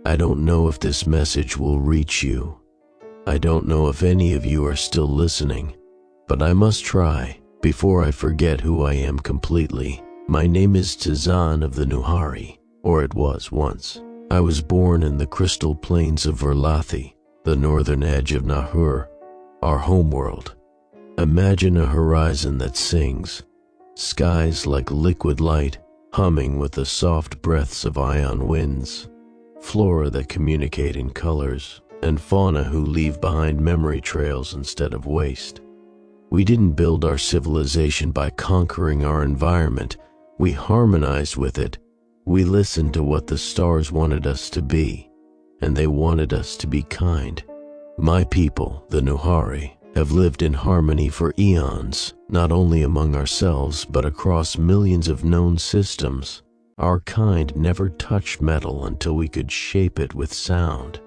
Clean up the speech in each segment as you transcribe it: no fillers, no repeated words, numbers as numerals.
I don't know if this message will reach you. I don't know if any of you are still listening, but I must try before I forget who I am completely. My name is Tizan of the Nuhari, or it was once. I was born in the crystal plains of Verlathi, the northern edge of Nahur, our homeworld. Imagine a horizon that sings, skies like liquid light, humming with the soft breaths of ion winds, flora that communicate in colors, and fauna who leave behind memory trails instead of waste. We didn't build our civilization by conquering our environment. We harmonized with it. We listened to what the stars wanted us to be, and they wanted us to be kind. My people, the Nuhari, have lived in harmony for eons, not only among ourselves, but across millions of known systems. Our kind never touched metal until we could shape it with sound,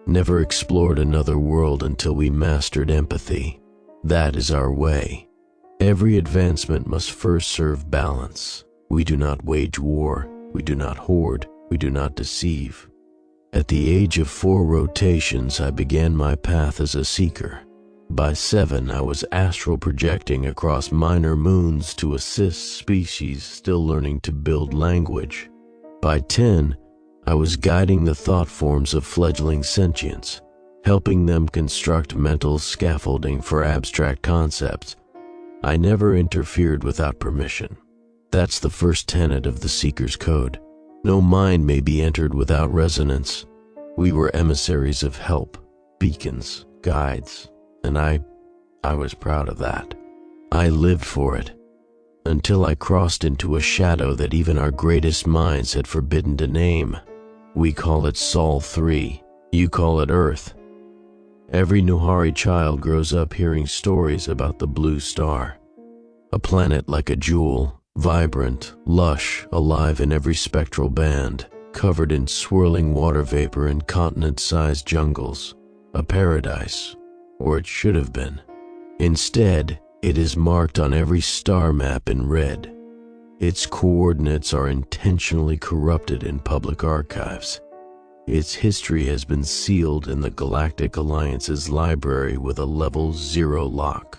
never explored another world until we mastered empathy. That is our way. Every advancement must first serve balance. We do not wage war, we do not hoard, we do not deceive. At the age of 4 rotations, I began my path as a seeker. By 7, I was astral projecting across minor moons to assist species still learning to build language. By 10, I was guiding the thought forms of fledgling sentience, helping them construct mental scaffolding for abstract concepts. I never interfered without permission. That's the first tenet of the Seeker's Code. No mind may be entered without resonance. We were emissaries of help, beacons, guides, and I was proud of that. I lived for it, until I crossed into a shadow that even our greatest minds had forbidden to name. We call it Sol 3, you call it Earth. Every Nuhari child grows up hearing stories about the blue star, a planet like a jewel, vibrant, lush, alive in every spectral band, covered in swirling water vapor and continent-sized jungles, a paradise, or it should have been. Instead, it is marked on every star map in red. Its coordinates are intentionally corrupted in public archives. Its history has been sealed in the Galactic Alliance's library with a level 0 lock.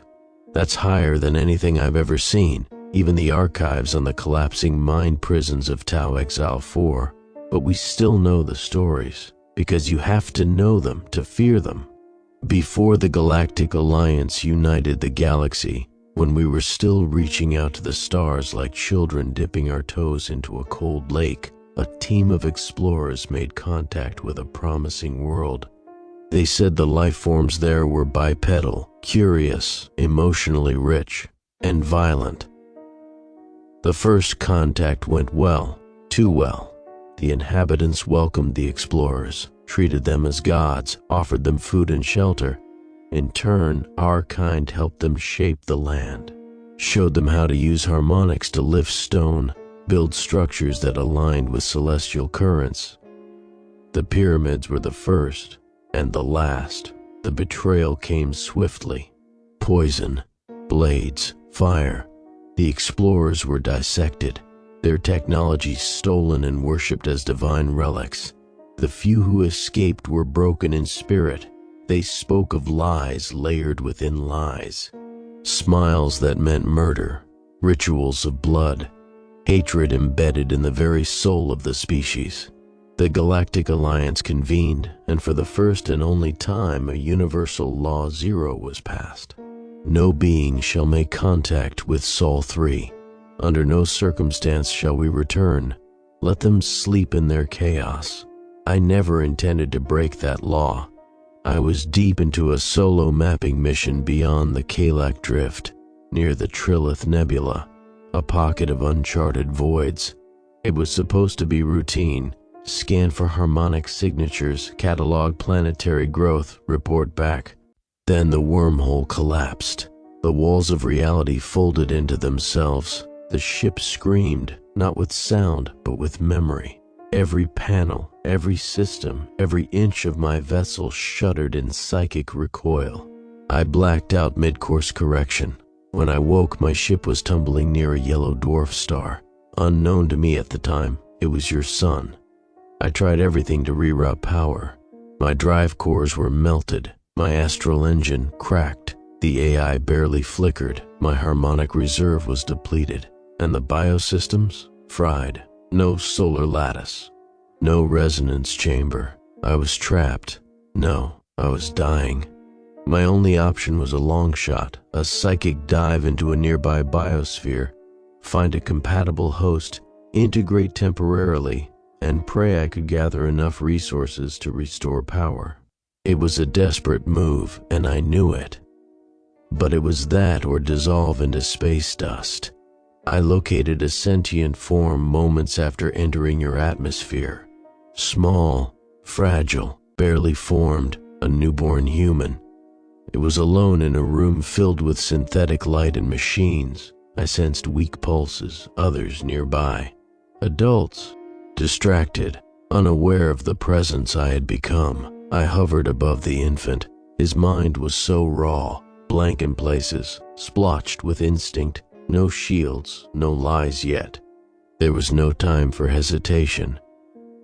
That's higher than anything I've ever seen, even the archives on the collapsing mind prisons of Tau Exile 4. But we still know the stories, because you have to know them to fear them. Before the Galactic Alliance united the galaxy, when we were still reaching out to the stars like children dipping our toes into a cold lake, a team of explorers made contact with a promising world. They said the life forms there were bipedal, curious, emotionally rich, and violent. The first contact went well, too well. The inhabitants welcomed the explorers, treated them as gods, offered them food and shelter. In turn, our kind helped them shape the land, showed them how to use harmonics to lift stone, build structures that aligned with celestial currents. The pyramids were the first and the last. The betrayal came swiftly. Poison, blades, fire. The explorers were dissected, their technologies stolen and worshipped as divine relics. The few who escaped were broken in spirit. They spoke of lies layered within lies, smiles that meant murder, rituals of blood, hatred embedded in the very soul of the species. The Galactic Alliance convened, and for the first and only time, a universal Law 0 was passed. No being shall make contact with Sol 3. Under no circumstance shall we return. Let them sleep in their chaos. I never intended to break that law. I was deep into a solo mapping mission beyond the Kalak Drift, near the Trilith Nebula, a pocket of uncharted voids. It was supposed to be routine. Scan for harmonic signatures, catalog planetary growth, report back. Then the wormhole collapsed. The walls of reality folded into themselves. The ship screamed, not with sound, but with memory. Every panel, every system, every inch of my vessel shuddered in psychic recoil. I blacked out mid-course correction. When I woke, my ship was tumbling near a yellow dwarf star. Unknown to me at the time, it was your sun. I tried everything to reroute power. My drive cores were melted, my astral engine cracked, the AI barely flickered, my harmonic reserve was depleted, and the biosystems fried. No solar lattice, no resonance chamber. I was trapped. No, I was dying. My only option was a long shot, a psychic dive into a nearby biosphere, find a compatible host, integrate temporarily, and pray I could gather enough resources to restore power. It was a desperate move, and I knew it. But it was that or dissolve into space dust. I located a sentient form moments after entering your atmosphere. Small, fragile, barely formed, a newborn human. It was alone in a room filled with synthetic light and machines. I sensed weak pulses, others nearby. Adults, distracted, unaware of the presence I had become. I hovered above the infant. His mind was so raw, blank in places, splotched with instinct. No shields, no lies yet. There was no time for hesitation.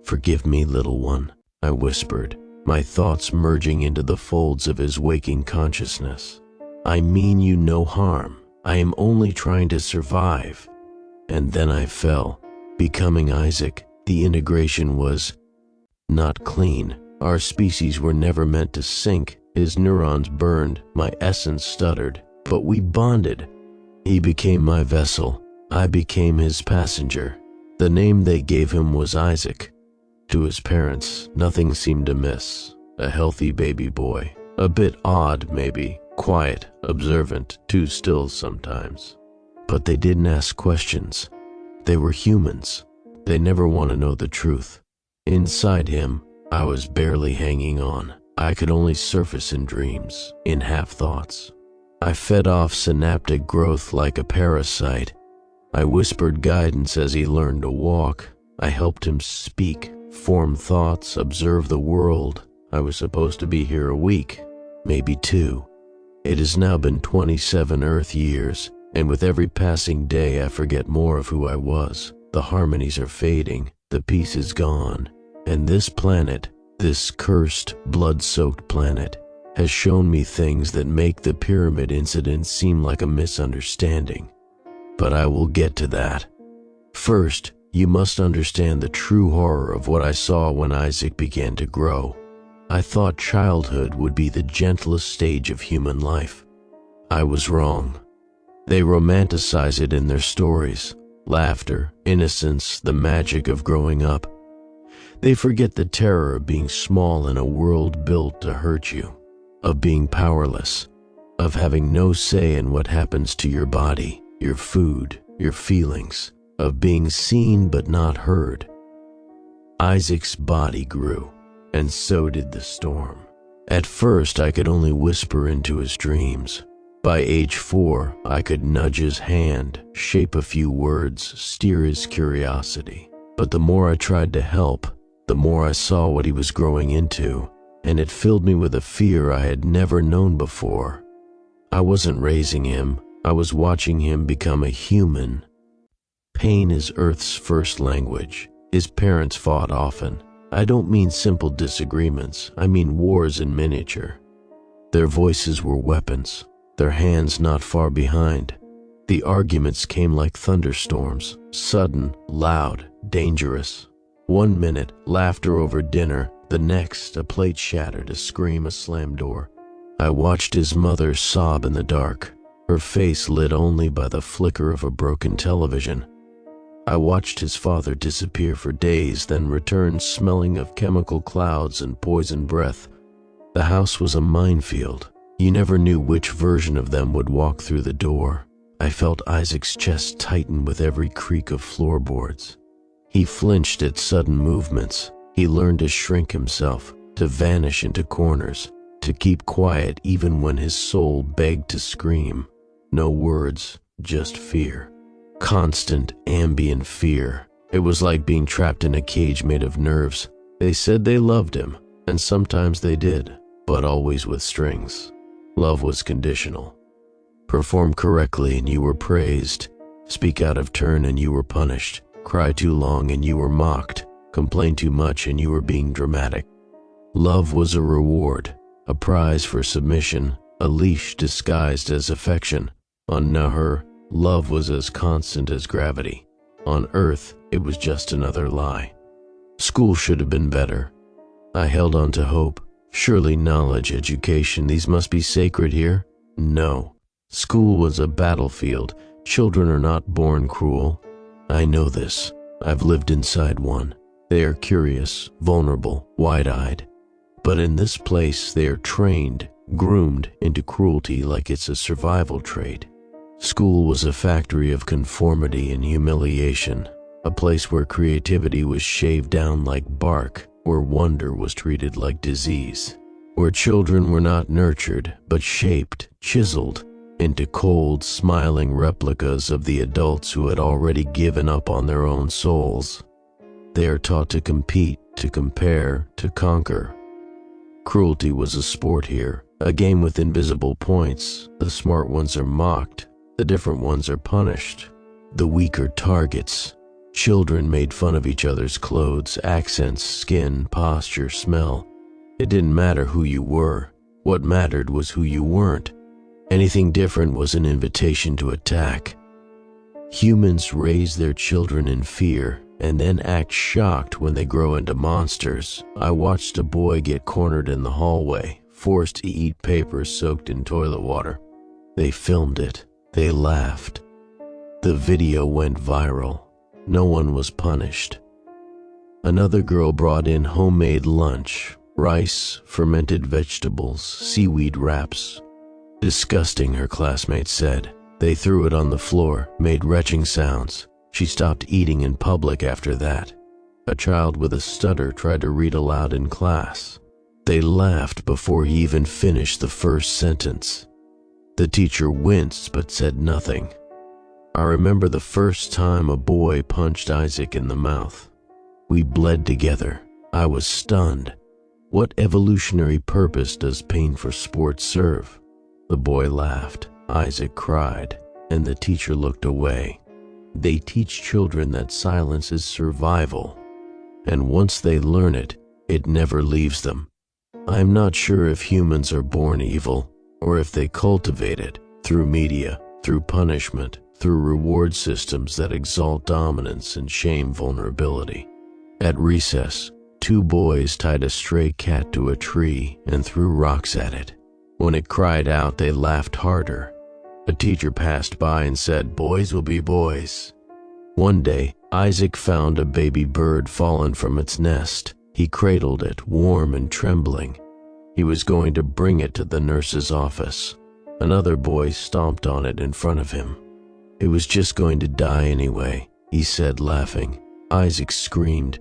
"Forgive me, little one," I whispered, my thoughts merging into the folds of his waking consciousness. "I mean you no harm. I am only trying to survive." And then I fell, becoming Isaac. The integration was not clean. Our species were never meant to sync. His neurons burned, my essence stuttered, but we bonded. He became my vessel. I became his passenger. The name they gave him was Isaac. To his parents, nothing seemed amiss. A healthy baby boy. A bit odd, maybe. Quiet, observant, too still sometimes. But they didn't ask questions. They were humans. They never want to know the truth. Inside him, I was barely hanging on. I could only surface in dreams, in half-thoughts. I fed off synaptic growth like a parasite. I whispered guidance as he learned to walk. I helped him speak, form thoughts, observe the world. I was supposed to be here a week, maybe 2. It has now been 27 Earth years, and with every passing day I forget more of who I was. The harmonies are fading, the peace is gone, and this planet, this cursed, blood-soaked planet, has shown me things that make the pyramid incident seem like a misunderstanding. But I will get to that. First, you must understand the true horror of what I saw when Isaac began to grow. I thought childhood would be the gentlest stage of human life. I was wrong. They romanticize it in their stories. Laughter, innocence, the magic of growing up. They forget the terror of being small in a world built to hurt you. Of being powerless, of having no say in what happens to your body, your food, your feelings, of being seen but not heard. Isaac's body grew, and so did the storm. At first, I could only whisper into his dreams. By age 4, I could nudge his hand, shape a few words, steer his curiosity. But the more I tried to help, the more I saw what he was growing into, and it filled me with a fear I had never known before. I wasn't raising him, I was watching him become a human. Pain is Earth's first language. His parents fought often. I don't mean simple disagreements, I mean wars in miniature. Their voices were weapons, their hands not far behind. The arguments came like thunderstorms, sudden, loud, dangerous. One minute, laughter over dinner. The next, a plate shattered, a scream, a slammed door. I watched his mother sob in the dark, her face lit only by the flicker of a broken television. I watched his father disappear for days, then return smelling of chemical clouds and poison breath. The house was a minefield. You never knew which version of them would walk through the door. I felt Isaac's chest tighten with every creak of floorboards. He flinched at sudden movements. He learned to shrink himself, to vanish into corners, to keep quiet even when his soul begged to scream. No words, just fear. Constant, ambient fear. It was like being trapped in a cage made of nerves. They said they loved him, and sometimes they did, but always with strings. Love was conditional. Perform correctly and you were praised. Speak out of turn and you were punished. Cry too long and you were mocked. complained too much and you were being dramatic. Love was a reward, a prize for submission, a leash disguised as affection. On Nahur, love was as constant as gravity. On Earth, it was just another lie. School should have been better. I held on to hope. Surely knowledge, education, these must be sacred here? No. School was a battlefield. Children are not born cruel. I know this. I've lived inside one. They are curious, vulnerable, wide-eyed. But in this place, they are trained, groomed into cruelty like it's a survival trait. School was a factory of conformity and humiliation, a place where creativity was shaved down like bark, where wonder was treated like disease, where children were not nurtured, but shaped, chiseled, into cold, smiling replicas of the adults who had already given up on their own souls. They are taught to compete, to compare, to conquer. Cruelty was a sport here, a game with invisible points. The smart ones are mocked, the different ones are punished. The weak are targets. Children made fun of each other's clothes, accents, skin, posture, smell. It didn't matter who you were. What mattered was who you weren't. Anything different was an invitation to attack. Humans raise their children in fear and then act shocked when they grow into monsters. I watched a boy get cornered in the hallway, forced to eat papers soaked in toilet water. They filmed it. They laughed. The video went viral. No one was punished. Another girl brought in homemade lunch, rice, fermented vegetables, seaweed wraps. Disgusting, her classmates said. They threw it on the floor, made retching sounds. She stopped eating in public after that. A child with a stutter tried to read aloud in class. They laughed before he even finished the first sentence. The teacher winced but said nothing. I remember the first time a boy punched Isaac in the mouth. We bled together. I was stunned. What evolutionary purpose does pain for sport serve? The boy laughed, Isaac cried, and the teacher looked away. They teach children that silence is survival, and once they learn it, it never leaves them. I'm not sure if humans are born evil, or if they cultivate it through media, through punishment, through reward systems that exalt dominance and shame vulnerability. At recess, two boys tied a stray cat to a tree and threw rocks at it. When it cried out, they laughed harder. A teacher passed by and said, "Boys will be boys." One day, Isaac found a baby bird fallen from its nest. He cradled it, warm and trembling. He was going to bring it to the nurse's office. Another boy stomped on it in front of him. It was just going to die anyway, he said, laughing. Isaac screamed.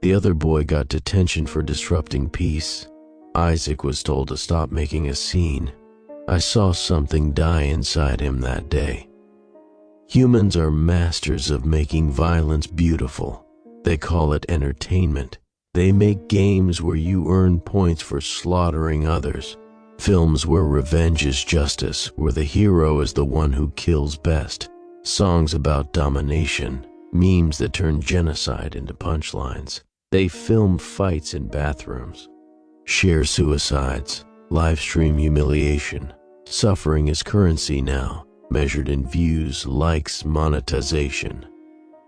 The other boy got detention for disrupting peace. Isaac was told to stop making a scene. I saw something die inside him that day. Humans are masters of making violence beautiful. They call it entertainment. They make games where you earn points for slaughtering others. Films where revenge is justice, where the hero is the one who kills best. Songs about domination. Memes that turn genocide into punchlines. They film fights in bathrooms. Share suicides. Live-stream humiliation. Suffering is currency now, measured in views, likes, monetization.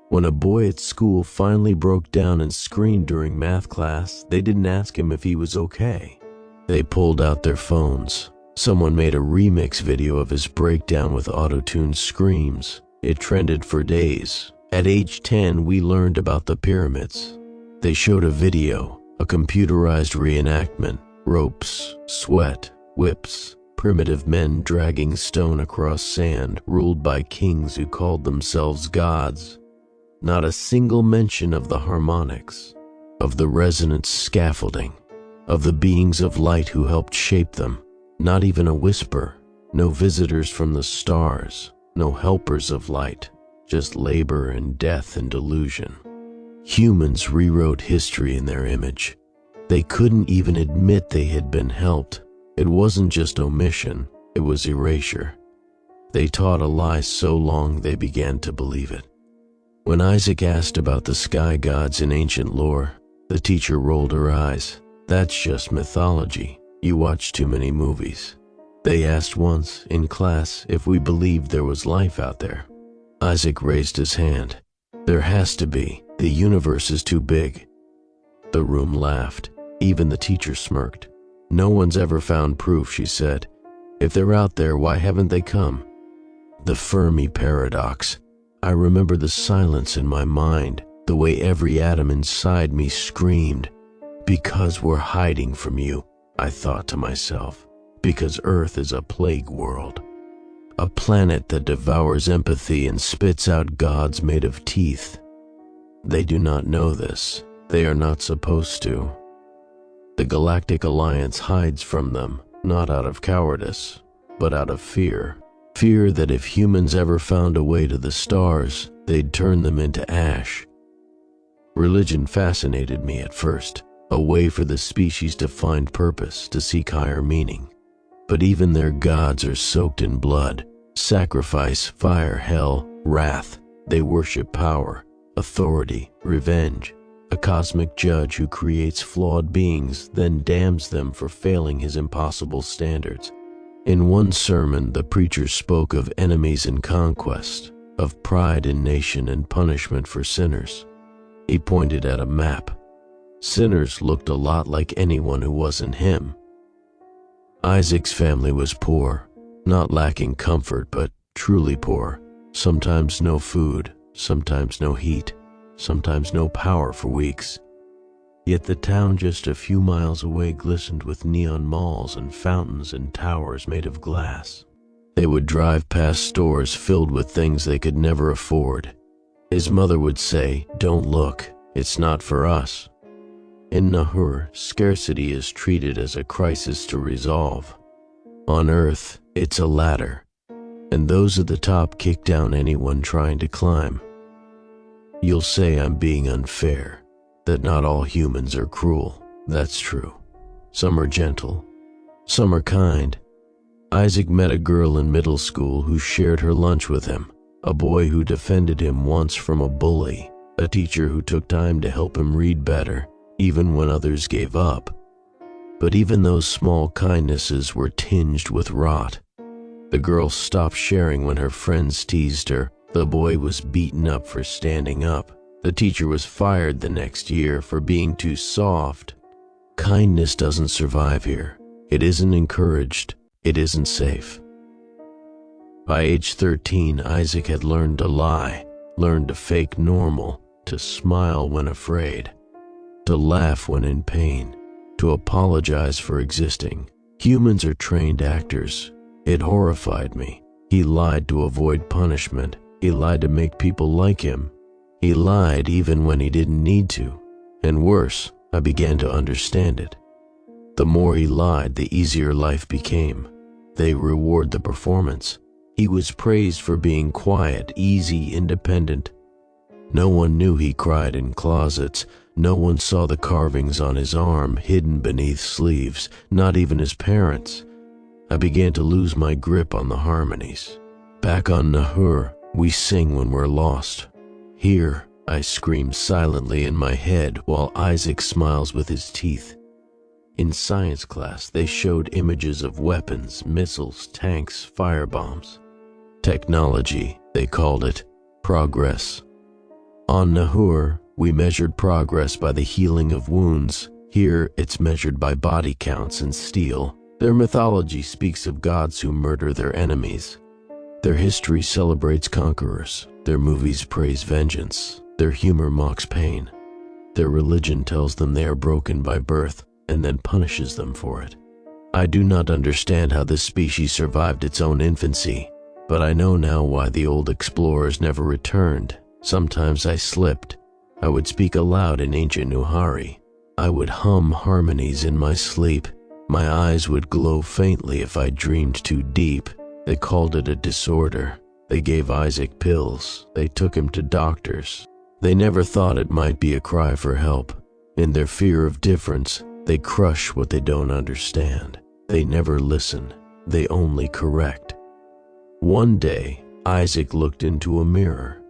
When a boy at school finally broke down and screamed during math class, they didn't ask him if he was okay. They pulled out their phones. Someone made a remix video of his breakdown with auto-tuned screams. It trended for days. At age 10, we learned about the pyramids. They showed a video, a computerized reenactment, ropes, sweat, whips, primitive men dragging stone across sand, ruled by kings who called themselves gods. Not a single mention of the harmonics, of the resonant scaffolding, of the beings of light who helped shape them. Not even a whisper. No visitors from the stars, no helpers of light, just labor and death and delusion. Humans rewrote history in their image. They couldn't even admit they had been helped. It wasn't just omission, it was erasure. They taught a lie so long they began to believe it. When Isaac asked about the sky gods in ancient lore, the teacher rolled her eyes. That's just mythology. You watch too many movies. They asked once, in class, if we believed there was life out there. Isaac raised his hand. There has to be. The universe is too big. The room laughed. Even the teacher smirked. No one's ever found proof, she said. If they're out there, why haven't they come? The Fermi paradox. I remember the silence in my mind, the way every atom inside me screamed. Because we're hiding from you, I thought to myself. Because Earth is a plague world. A planet that devours empathy and spits out gods made of teeth. They do not know this. They are not supposed to. The Galactic Alliance hides from them, not out of cowardice, but out of fear. Fear that if humans ever found a way to the stars, they'd turn them into ash. Religion fascinated me at first, a way for the species to find purpose, to seek higher meaning. But even their gods are soaked in blood, sacrifice, fire, hell, wrath. They worship power, authority, revenge. A cosmic judge who creates flawed beings, then damns them for failing his impossible standards. In one sermon, the preacher spoke of enemies and conquest, of pride in nation and punishment for sinners. He pointed at a map. Sinners looked a lot like anyone who wasn't him. Isaac's family was poor, not lacking comfort, but truly poor. Sometimes no food, sometimes no heat, sometimes no power for weeks. Yet the town just a few miles away glistened with neon malls and fountains and towers made of glass. They would drive past stores filled with things they could never afford. His mother would say, "Don't look, it's not for us." In Nahur, scarcity is treated as a crisis to resolve. On Earth, it's a ladder, and those at the top kick down anyone trying to climb. You'll say I'm being unfair, that not all humans are cruel. That's true. Some are gentle. Some are kind. Isaac met a girl in middle school who shared her lunch with him, a boy who defended him once from a bully, a teacher who took time to help him read better, even when others gave up. But even those small kindnesses were tinged with rot. The girl stopped sharing when her friends teased her. The boy was beaten up for standing up. The teacher was fired the next year for being too soft. Kindness doesn't survive here. It isn't encouraged. It isn't safe. By age 13, Isaac had learned to lie, learned to fake normal, to smile when afraid, to laugh when in pain, to apologize for existing. Humans are trained actors. It horrified me. He lied to avoid punishment. He lied to make people like him. He lied even when he didn't need to. And worse, I began to understand it. The more he lied, the easier life became. They reward the performance. He was praised for being quiet, easy, independent. No one knew he cried in closets. No one saw the carvings on his arm hidden beneath sleeves, not even his parents. I began to lose my grip on the harmonies. Back on Nahur, we sing when we're lost. Here, I scream silently in my head while Isaac smiles with his teeth. In science class, they showed images of weapons, missiles, tanks, firebombs. Technology, they called it. Progress. On Nahur, we measured progress by the healing of wounds. Here, it's measured by body counts and steel. Their mythology speaks of gods who murder their enemies. Their history celebrates conquerors. Their movies praise vengeance. Their humor mocks pain. Their religion tells them they are broken by birth and then punishes them for it. I do not understand how this species survived its own infancy, but I know now why the old explorers never returned. Sometimes I slipped. I would speak aloud in ancient Nuhari. I would hum harmonies in my sleep. My eyes would glow faintly if I dreamed too deep. They called it a disorder. They gave Isaac pills. They took him to doctors. They never thought it might be a cry for help. In their fear of difference, they crush what they don't understand. They never listen. They only correct. One day, Isaac looked into a mirror.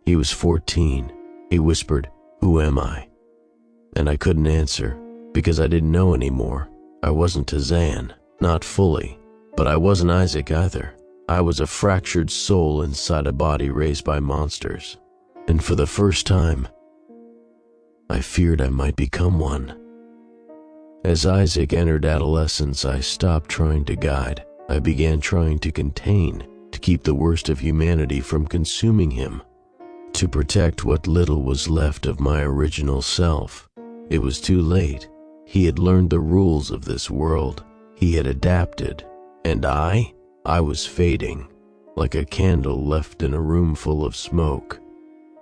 He was 14. He whispered, "Who am I?" And I couldn't answer, because I didn't know anymore. I wasn't Tazan, not fully, but I wasn't Isaac either. I was a fractured soul inside a body raised by monsters. And for the first time, I feared I might become one. As Isaac entered adolescence, I stopped trying to guide. I began trying to contain, to keep the worst of humanity from consuming him, to protect what little was left of my original self. It was too late. He had learned the rules of this world. He had adapted. And I was fading, like a candle left in a room full of smoke.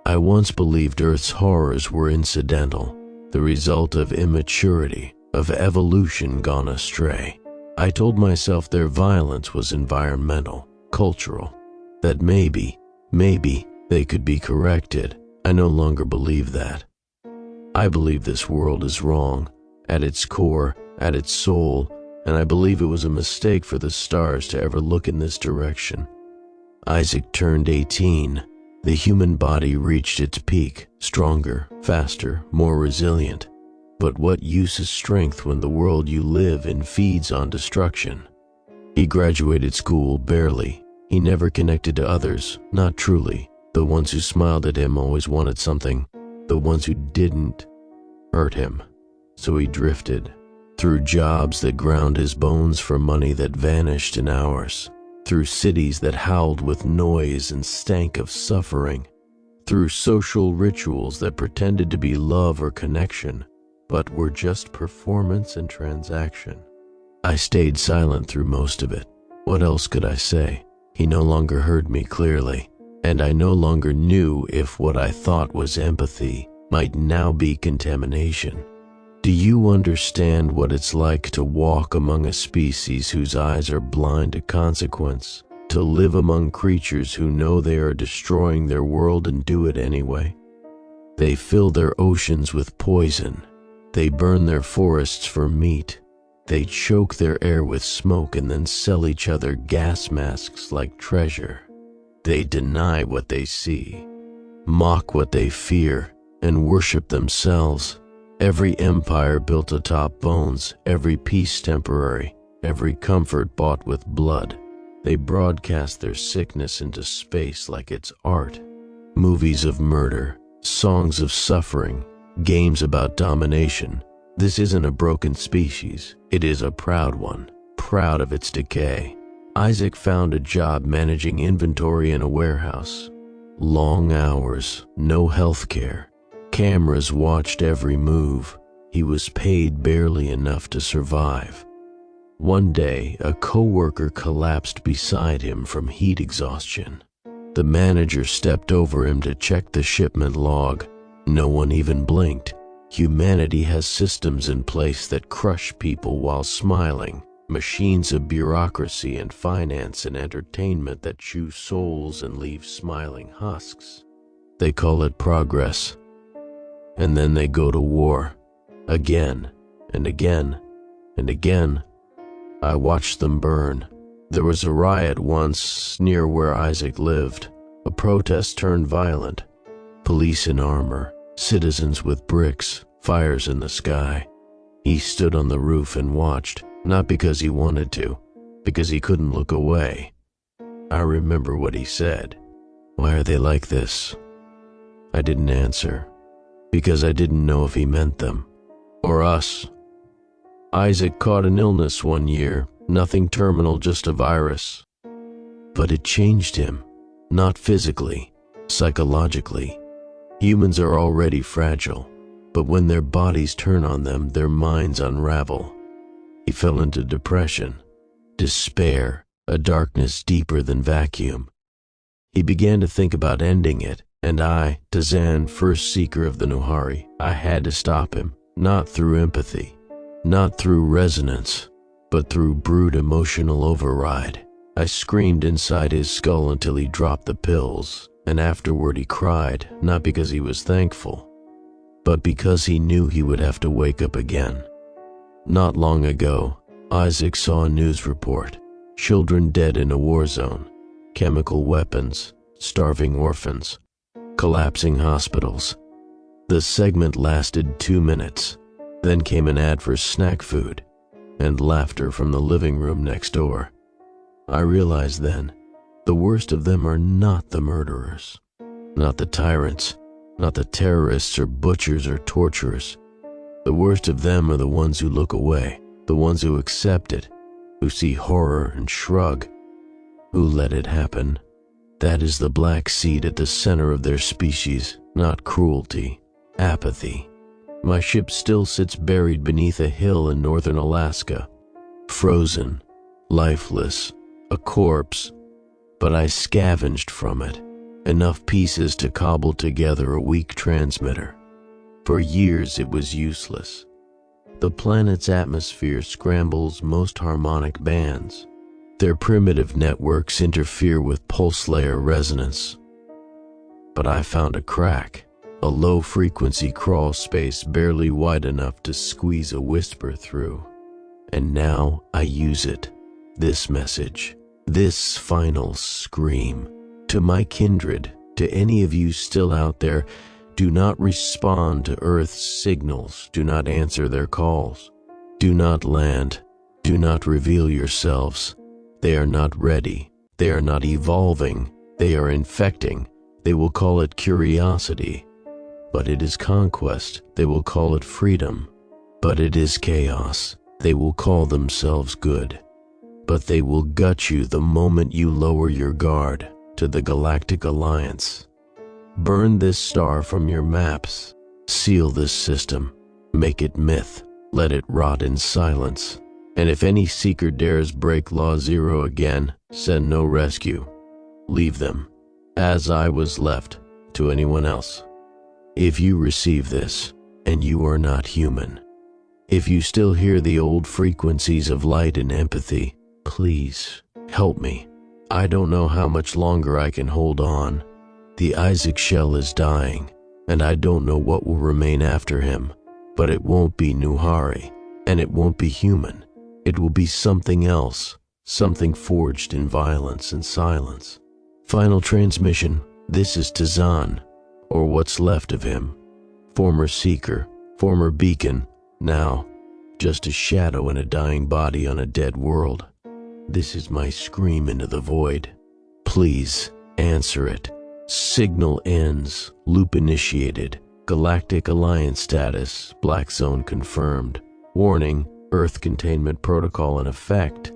I once believed Earth's horrors were incidental, the result of immaturity, of evolution gone astray. I told myself their violence was environmental, cultural, that maybe they could be corrected. I no longer believe that. I believe this world is wrong, at its core, at its soul, and I believe it was a mistake for the stars to ever look in this direction. Isaac turned 18. The human body reached its peak, stronger, faster, more resilient. But what use is strength when the world you live in feeds on destruction? He graduated school barely. He never connected to others, not truly. The ones who smiled at him always wanted something. The ones who didn't hurt him. So he drifted, through jobs that ground his bones for money that vanished in hours, through cities that howled with noise and stank of suffering, through social rituals that pretended to be love or connection, but were just performance and transaction. I stayed silent through most of it. What else could I say? He no longer heard me clearly, and I no longer knew if what I thought was empathy might now be contamination. Do you understand what it's like to walk among a species whose eyes are blind to consequence, to live among creatures who know they are destroying their world and do it anyway? They fill their oceans with poison. They burn their forests for meat. They choke their air with smoke and then sell each other gas masks like treasure. They deny what they see, mock what they fear, and worship themselves. Every empire built atop bones, every peace temporary, every comfort bought with blood. They broadcast their sickness into space like it's art. Movies of murder, songs of suffering, games about domination. This isn't a broken species. It is a proud one, proud of its decay. Isaac found a job managing inventory in a warehouse. Long hours, no health care. Cameras watched every move. He was paid barely enough to survive. One day, a coworker collapsed beside him from heat exhaustion. The manager stepped over him to check the shipment log. No one even blinked. Humanity has systems in place that crush people while smiling, machines of bureaucracy and finance and entertainment that chew souls and leave smiling husks. They call it progress. And then they go to war, again and again and again. I watched them burn. There was a riot once near where Isaac lived. A protest turned violent. Police in armor, citizens with bricks, fires in the sky. He stood on the roof and watched, not because he wanted to, because he couldn't look away. I remember what he said. "Why are they like this?" I didn't answer, because I didn't know if he meant them, or us. Isaac caught an illness one year, nothing terminal, just a virus. But it changed him, not physically, psychologically. Humans are already fragile, but when their bodies turn on them, their minds unravel. He fell into depression, despair, a darkness deeper than vacuum. He began to think about ending it, and I, Tazan, first seeker of the Nuhari, I had to stop him, not through empathy, not through resonance, but through brute emotional override. I screamed inside his skull until he dropped the pills, and afterward he cried, not because he was thankful, but because he knew he would have to wake up again. Not long ago, Isaac saw a news report. Children dead in a war zone, chemical weapons, starving orphans. collapsing hospitals. The segment lasted 2 minutes. Then came an ad for snack food and laughter from the living room next door. I realized then, the worst of them are not the murderers, not the tyrants, not the terrorists or butchers or torturers. The worst of them are the ones who look away, the ones who accept it, who see horror and shrug, who let it happen. That is the black seed at the center of their species, not cruelty, apathy. My ship still sits buried beneath a hill in northern Alaska, frozen, lifeless, a corpse, but I scavenged from it enough pieces to cobble together a weak transmitter. For years it was useless. The planet's atmosphere scrambles most harmonic bands. Their primitive networks interfere with pulse layer resonance. But I found a crack, a low-frequency crawl space barely wide enough to squeeze a whisper through. And now I use it, this message, this final scream. To my kindred, to any of you still out there, do not respond to Earth's signals, do not answer their calls. Do not land, do not reveal yourselves. They are not ready, they are not evolving, they are infecting. They will call it curiosity, but it is conquest. They will call it freedom, but it is chaos. They will call themselves good, but they will gut you the moment you lower your guard to the Galactic Alliance. Burn this star from your maps. Seal this system. Make it myth. Let it rot in silence. And if any seeker dares break Law Zero again, send no rescue. Leave them, as I was left, to anyone else. If you receive this, and you are not human, if you still hear the old frequencies of light and empathy, please help me. I don't know how much longer I can hold on. The Isaac shell is dying, and I don't know what will remain after him, but it won't be Nuhari, and it won't be human. It will be something else, something forged in violence and silence. Final transmission, this is Tazan, or what's left of him. Former seeker, former beacon, now just a shadow in a dying body on a dead world. This is my scream into the void. Please answer it. Signal ends. Loop initiated. Galactic Alliance status. Black zone confirmed. Warning. Earth containment protocol in effect.